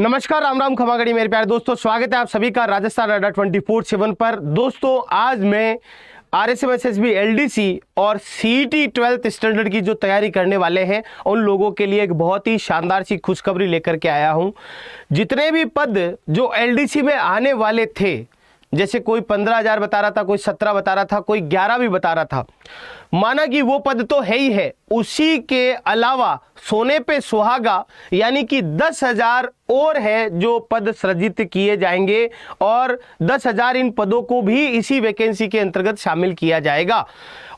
नमस्कार, राम राम, खमागड़ी मेरे प्यारे दोस्तों। स्वागत है आप सभी का राजस्थान अड्डा 24/7 पर। दोस्तों, आज मैं RSM SSB LDC और CET 12th स्टैंडर्ड की जो तैयारी करने वाले हैं उन लोगों के लिए एक बहुत ही शानदार सी खुशखबरी लेकर के आया हूं। जितने भी पद जो LDC में आने वाले थे, जैसे कोई 15,000 बता रहा था, कोई 17 बता रहा था, कोई 11 भी बता रहा था, माना कि वो पद तो है ही है, उसी के अलावा सोने पे सुहागा यानी कि 10,000 और है जो पद सृजित किए जाएंगे और 10,000 इन पदों को भी इसी वैकेंसी के अंतर्गत शामिल किया जाएगा।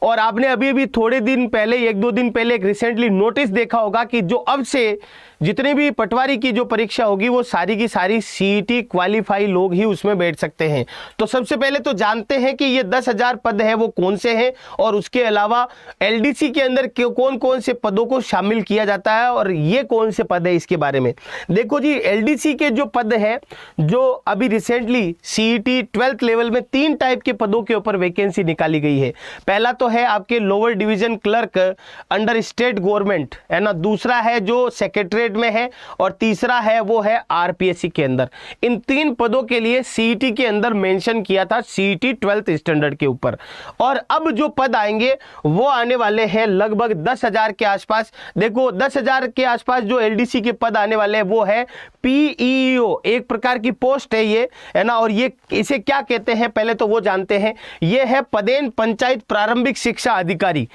और आपने अभी थोड़े दिन पहले, 1-2 दिन पहले एक रिसेंटली नोटिस देखा होगा कि जो अब से जितने भी पटवारी की जो परीक्षा होगी वो सारी की सारी CET क्वालिफाई लोग ही उसमें बैठ सकते हैं। तो सबसे पहले तो जानते हैं कि ये 10,000 पद है वो कौन से हैं और उसके अलावा LDC के अंदर कौन कौन से पदों को शामिल किया जाता है और ये कौन से पद है इसके बारे में। देखो जी, LDC के जो पद है, जो अभी रिसेंटली CET 12th लेवल में 3 टाइप के पदों के ऊपर वैकेंसी निकाली गई है। पहला तो है आपके lower division clerk under state government, है ना। दूसरा है जो सेक्रेटरीट में है और तीसरा है वो है RPSC के अंदर। इन 3 पदों के लिए CET के अंदर मेंशन किया था CET 12th स्टैंडर्ड के ऊपर। और अब जो पद आएंगे वो आने वाले हैं लगभग 10,000 के आसपास। देखो, 10,000 के आसपास जो LDC के पद आने वाले हैं वो है PEO, एक प्रकार की पोस्ट है ये, है ना। और ये इसे क्या कहते हैं पहले तो वो जानते हैं। ये है पदेन पंचायत प्रारंभिक शिक्षा अधिकारी।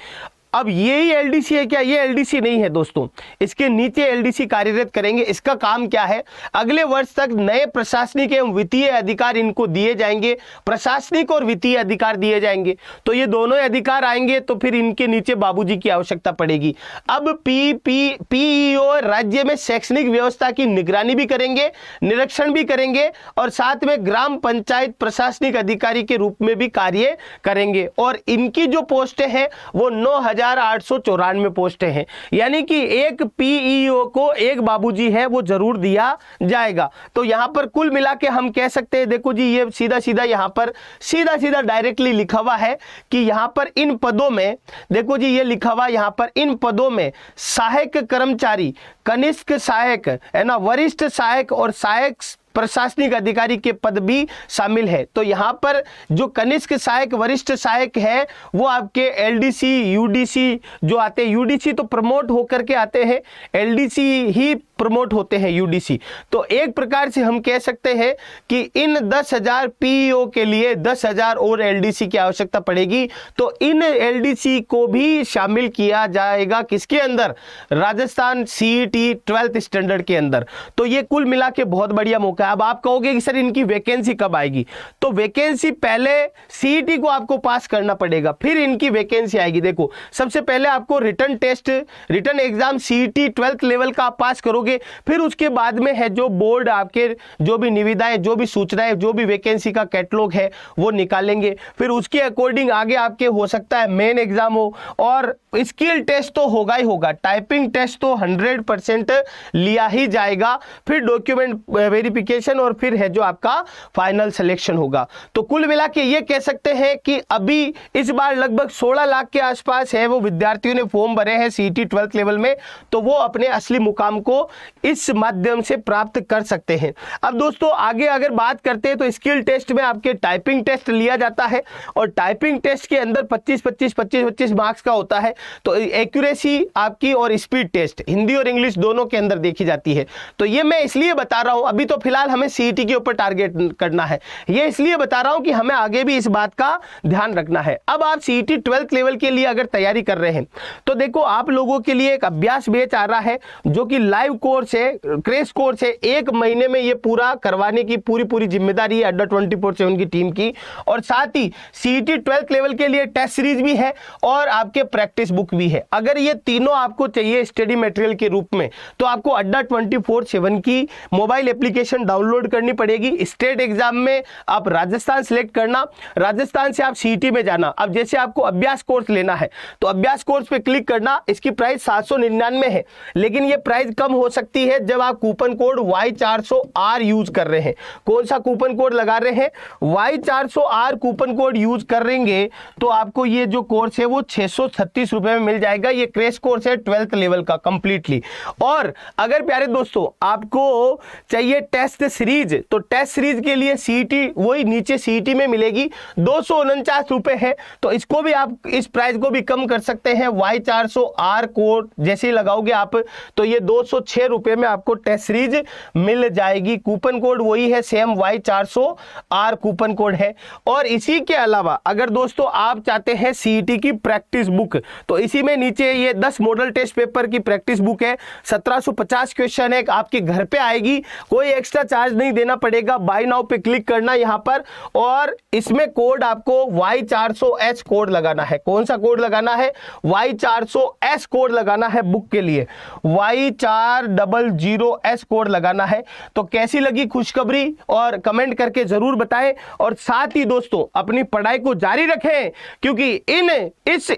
अब यही LDC है क्या? ये LDC नहीं है दोस्तों, इसके नीचे LDC कार्यरत करेंगे। इसका काम क्या है? अगले वर्ष तक नए प्रशासनिक एवं वित्तीय अधिकार इनको दिए जाएंगे, प्रशासनिक और वित्तीय अधिकार दिए जाएंगे। तो ये दोनों अधिकार आएंगे तो फिर इनके नीचे बाबूजी की आवश्यकता पड़ेगी। अब PEO राज्य में शैक्षणिक व्यवस्था की निगरानी भी करेंगे, निरीक्षण भी करेंगे और साथ में ग्राम पंचायत प्रशासनिक अधिकारी के रूप में भी कार्य करेंगे। और इनकी जो पोस्टें हैं वो 9,894 पोस्टें हैं, यानी कि एक PEO को एक बाबूजी है वो जरूर दिया जाएगा। तो यहां पर कुल मिला के हम कह सकते हैं, देखो जी, ये सीधा सीधा यहां पर सीधा डायरेक्टली लिखा हुआ है कि यहां पर इन पदों में, देखो जी, ये लिखा हुआ यहां पर इन पदों में सहायक कर्मचारी, कनिष्ठ सहायक, है ना, वरिष्ठ सहायक और सहायक प्रशासनिक अधिकारी के पद भी शामिल है। तो यहां पर जो कनिष्ठ सहायक, वरिष्ठ सहायक है वो आपके LDC UDC जो आते हैं, UDC तो प्रमोट होकर के आते हैं, LDC ही प्रमोट होते हैं UDC। तो एक प्रकार से हम कह सकते हैं कि इन 10,000 PEO के लिए 10,000 और LDC की आवश्यकता पड़ेगी। तो इन LDC को भी शामिल किया जाएगा किसके अंदर? राजस्थान CET 12th स्टैंडर्ड के अंदर। तो ये कुल मिला के बहुत बढ़िया मौका है। अब आप कहोगे कि सर इनकी वैकेंसी कब आएगी? तो वैकेंसी पहले CET को आपको पास करना पड़ेगा, फिर इनकी वैकेंसी आएगी। देखो, सबसे पहले आपको written test, written exam CET 12th level का आप पास करोगे, फिर उसके बाद में है जो बोर्ड आपके जो भी निविदाएं, जो भी सूचनाएं, जो भी वैकेंसी का कैटलॉग है वो निकालेंगे। फिर उसके अकॉर्डिंग आगे आपके हो सकता है मेन एग्जाम हो और स्किल टेस्ट तो होगा ही होगा, टाइपिंग टेस्ट तो 100% लिया ही जाएगा, फिर डॉक्यूमेंट वेरिफिकेशन और फिर है जो आपका फाइनल सिलेक्शन होगा। तो कुल मिला के ये कह सकते हैं कि अभी इस बार लगभग 16 लाख के आसपास है वो विद्यार्थियों ने फॉर्म भरे हैं CET 12th लेवल में, तो वो अपने असली मुकाम को इस माध्यम से प्राप्त कर सकते हैं। अब दोस्तों आगे अगर बात करते हैं तो स्किल टेस्ट में आपके टाइपिंग टेस्ट लिया जाता है और टाइपिंग टेस्ट के अंदर 25 मार्क्स का होता है। तो एक्यूरेसी आपकी और स्पीड टेस्ट हिंदी और इंग्लिश दोनों के अंदर देखी जाती है। तो ये मैं इसलिए बता रहा हूं, अभी तो फिलहाल हमें CET के ऊपर टारगेट करना है, ये इसलिए बता रहा हूं कि हमें आगे भी इस बात का ध्यान रखना है। अब आप CET 12th लेवल के लिए अगर तैयारी कर रहे हैं तो देखो, आप लोगों के लिए एक अभ्यास बैच आ रहा है जो कि लाइव कोर्स है, क्रैश कोर्स है। 1 महीने में ये पूरा करवाने की पूरी जिम्मेदारी है अड्डा 24/7 की टीम की। और साथ ही CET 12th लेवल के लिए टेस्ट सीरीज भी है और आपके प्रैक्टिस बुक भी है। अगर ये तीनों आपको चाहिए स्टडी मटेरियल के रूप में तो आपको अड्डा 24/7 की मोबाइल एप्लीकेशन डाउनलोड करनी पड़ेगी। स्टेट एग्जाम में आप राजस्थान सिलेक्ट करना, राजस्थान से आप CET में जाना। अब जैसे आपको अभ्यास कोर्स लेना है तो अभ्यास कोर्स पे क्लिक करना। इसकी प्राइस 799 है, लेकिन ये प्राइस कम हो सकती है जब आप कूपन कोड Y400R यूज कर रहे हैं। कौन सा कूपन कोड लगा रहे हैं? Y400R कूपन कोड यूज करेंगे तो आपको ये जो कोर्स है वो 636 रुपए में मिल जाएगा। ये क्रैश कोर्स है 12th लेवल का कंप्लीटली। और अगर प्यारे दोस्तों आपको चाहिए टेस्ट सीरीज, तो टेस्ट सीरीज के लिए सीईटी वही नीचे सीईटी में मिलेगी, 249 रुपए है। तो इसको भी आप, इस प्राइस को भी कम कर सकते हैं। Y400R कोड जैसे ही लगाओगे आप तो ये 206 रुपए में आपको टेस्ट सीरीज मिल जाएगी। कूपन कोड वही है, सेम Y400R कूपन कोड है। और इसी के अलावा अगर दोस्तों आप चाहते हैं सीईटी की प्रैक्टिस बुक, तो इसी में नीचे ये 10 मॉडल टेस्ट पेपर की प्रैक्टिस बुक है, 1750 क्वेश्चन है, आपके घर पे आएगी, कोई एक्स्ट्रा चार्ज नहीं देना पड़ेगा। बाय नाउ पे क्लिक करना यहां पर, और इसमें कोड आपको Y400S कोड लगाना है। कौन सा कोड लगाना है? Y400S कोड लगाना है बुक के लिए, Y400S कोड लगाना है। तो कैसी लगी खुशखबरी और कमेंट करके जरूर बताएं। और साथ ही दोस्तों अपनी पढ़ाई को जारी रखें, क्योंकि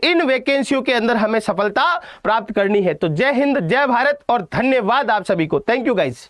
इन वैकेंसियों के अंदर हमें सफलता प्राप्त करनी है। तो जय हिंद, जय भारत और धन्यवाद आप सभी को। Thank you guys.